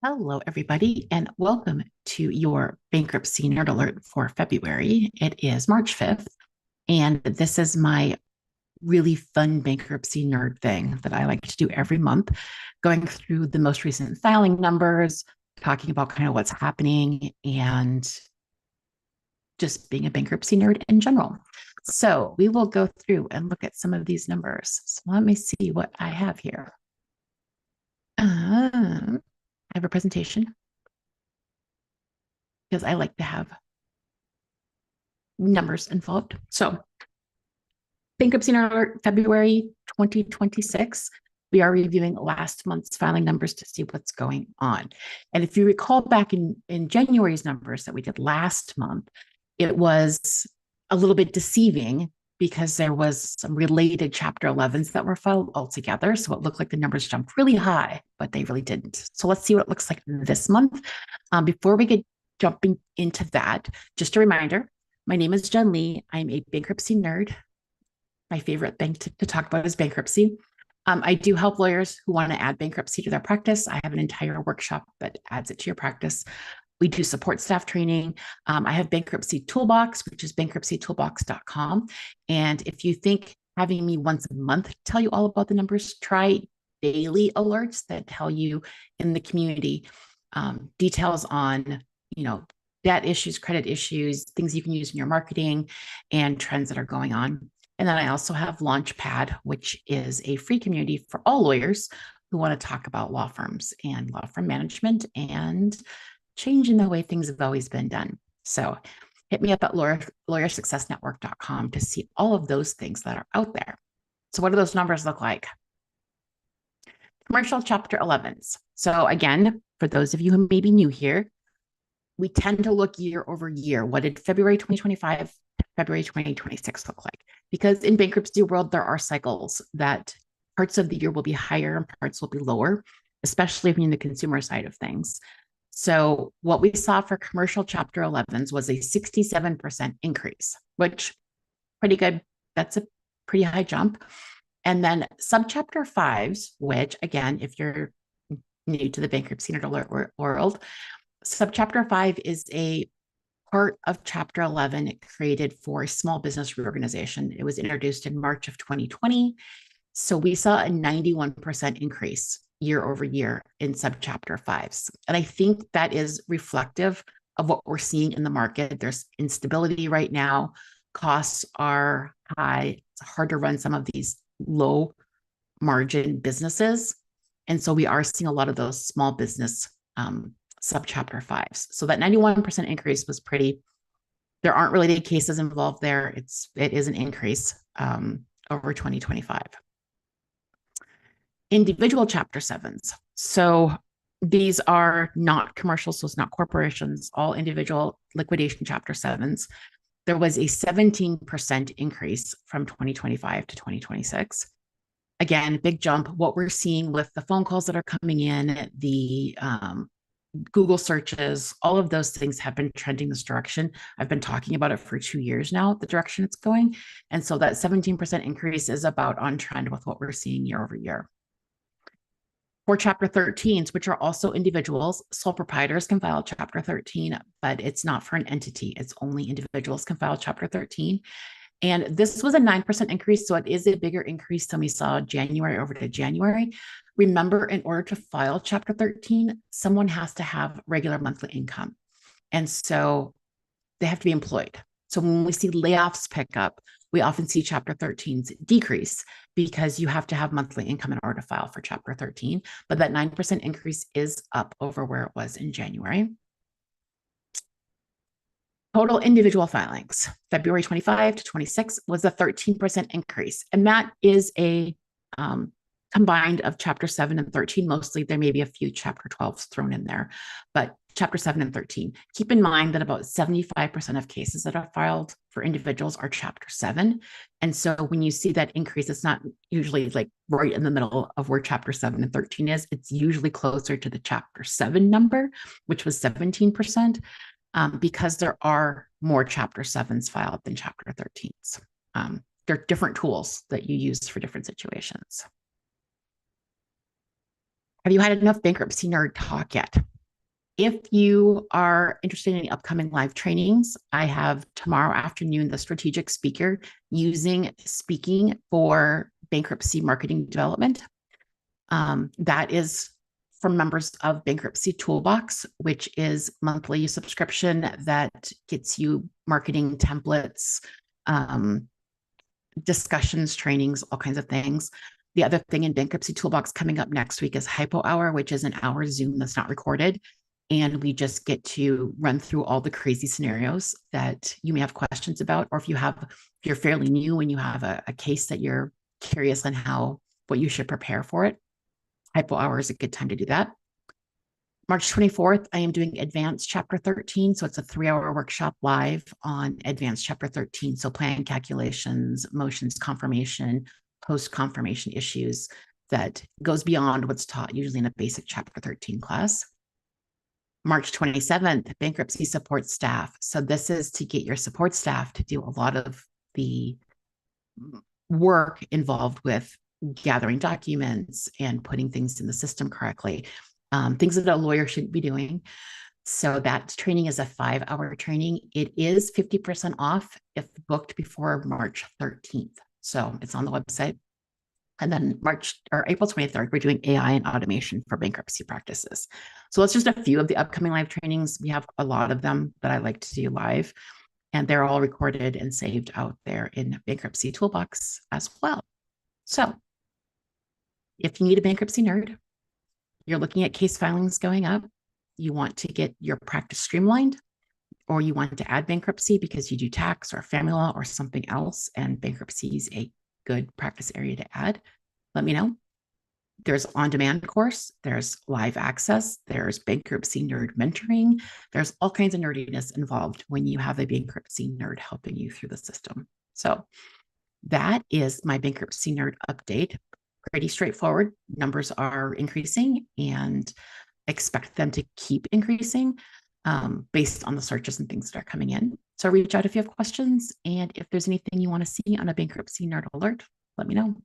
Hello, everybody, and welcome to your Bankruptcy Nerd Alert for February. It is March 5th, and this is my really fun bankruptcy nerd thing that I like to do every month, going through the most recent filing numbers, talking about kind of what's happening, and just being a bankruptcy nerd in general. So we will go through and look at some of these numbers. So let me see what I have here. I have a presentation because I like to have numbers involved. So, bankruptcy alert, February 2026. We are reviewing last month's filing numbers to see what's going on. And if you recall back in January's numbers that we did last month, it was a little bit deceiving because there was some related Chapter 11s that were filed all together. So it looked like the numbers jumped really high, but they really didn't. So let's see what it looks like this month. Before we get jumping into that, just a reminder, my name is Jen Lee. I'm a bankruptcy nerd. My favorite thing to talk about is bankruptcy. I do help lawyers who want to add bankruptcy to their practice. I have an entire workshop that adds it to your practice. We do support staff training. I have Bankruptcy Toolbox, which is bankruptcytoolbox.com. And if you think having me once a month tell you all about the numbers, try daily alerts that tell you in the community details on, debt issues, credit issues, things you can use in your marketing, and trends that are going on. And then I also have Launchpad, which is a free community for all lawyers who want to talk about law firms and law firm management and changing the way things have always been done. So hit me up at lawyersuccessnetwork.com to see all of those things that are out there. So what do those numbers look like? Commercial Chapter 11s. So again, for those of you who may be new here, we tend to look year over year. What did February 2025, February 2026 look like? Because in bankruptcy world, there are cycles that parts of the year will be higher and parts will be lower, especially in the consumer side of things. So what we saw for commercial Chapter 11s was a 67% increase, which pretty good. That's a pretty high jump. And then subchapter 5s, which again, if you're new to the bankruptcy nerd world, subchapter 5 is a part of Chapter 11 created for a small business reorganization. It was introduced in March of 2020. So we saw a 91% increase year over year in subchapter 5s. And I think that is reflective of what we're seeing in the market. There's instability right now. Costs are high. It's hard to run some of these low margin businesses. And so we are seeing a lot of those small business subchapter 5s. So that 91% increase was pretty, there aren't related cases involved there. It is an increase over 2025. Individual Chapter 7s. So these are not commercial, so it's not corporations, all individual liquidation Chapter 7s. There was a 17% increase from 2025 to 2026. Again, big jump. What we're seeing with the phone calls that are coming in, the Google searches, all of those things have been trending this direction. I've been talking about it for 2 years now, the direction it's going. And so that 17% increase is about on trend with what we're seeing year over year. For Chapter 13s, which are also individuals, sole proprietors can file Chapter 13, but it's not for an entity. It's only individuals can file Chapter 13. And this was a 9% increase. So it is a bigger increase than we saw January over to January. Remember, in order to file Chapter 13, someone has to have regular monthly income. And so they have to be employed. So when we see layoffs pick up, we often see Chapter 13s decrease because you have to have monthly income in order to file for Chapter 13. But that 9% increase is up over where it was in January. Total individual filings, February 25 to 26 was a 13% increase. And that is a combined of Chapter 7 and 13. Mostly there may be a few Chapter 12s thrown in there, but Chapter 7 and 13. Keep in mind that about 75% of cases that are filed for individuals are Chapter 7. And so when you see that increase, it's not usually like right in the middle of where Chapter 7 and 13 is. It's usually closer to the Chapter 7 number, which was 17%. Because there are more Chapter 7s filed than Chapter 13s. There are different tools that you use for different situations. Have you had enough bankruptcy nerd talk yet? If you are interested in the upcoming live trainings, I have tomorrow afternoon the strategic speaker speaking for bankruptcy marketing development. That is for members of Bankruptcy Toolbox, which is monthly subscription that gets you marketing templates, discussions, trainings, all kinds of things. The other thing in Bankruptcy Toolbox coming up next week is Hypo Hour, which is an hour Zoom that's not recorded. And we just get to run through all the crazy scenarios that you may have questions about, or if you're fairly new and you have a case that you're curious on what you should prepare for it. Hypo Hour is a good time to do that. March 24th, I am doing Advanced Chapter 13. So it's a 3-hour workshop live on Advanced Chapter 13. So plan calculations, motions confirmation, post-confirmation issues that goes beyond what's taught usually in a basic Chapter 13 class. March 27th, bankruptcy support staff. So this is to get your support staff to do a lot of the work involved with gathering documents and putting things in the system correctly, things that a lawyer shouldn't be doing. So that training is a 5-hour training. It is 50% off if booked before March 13th. So it's on the website. And then April 23rd, we're doing AI and automation for bankruptcy practices. So it's just a few of the upcoming live trainings. We have a lot of them that I like to do live, and they're all recorded and saved out there in Bankruptcy Toolbox as well. So if you need a bankruptcy nerd, you're looking at case filings going up, you want to get your practice streamlined, or you want to add bankruptcy because you do tax or family law or something else, and bankruptcy is a good practice area to add, let me know. There's on-demand course, there's live access, there's bankruptcy nerd mentoring. There's all kinds of nerdiness involved when you have a bankruptcy nerd helping you through the system. So that is my bankruptcy nerd update. Pretty straightforward. Numbers are increasing and expect them to keep increasing based on the searches and things that are coming in. So reach out if you have questions. And if there's anything you want to see on a bankruptcy nerd alert, let me know.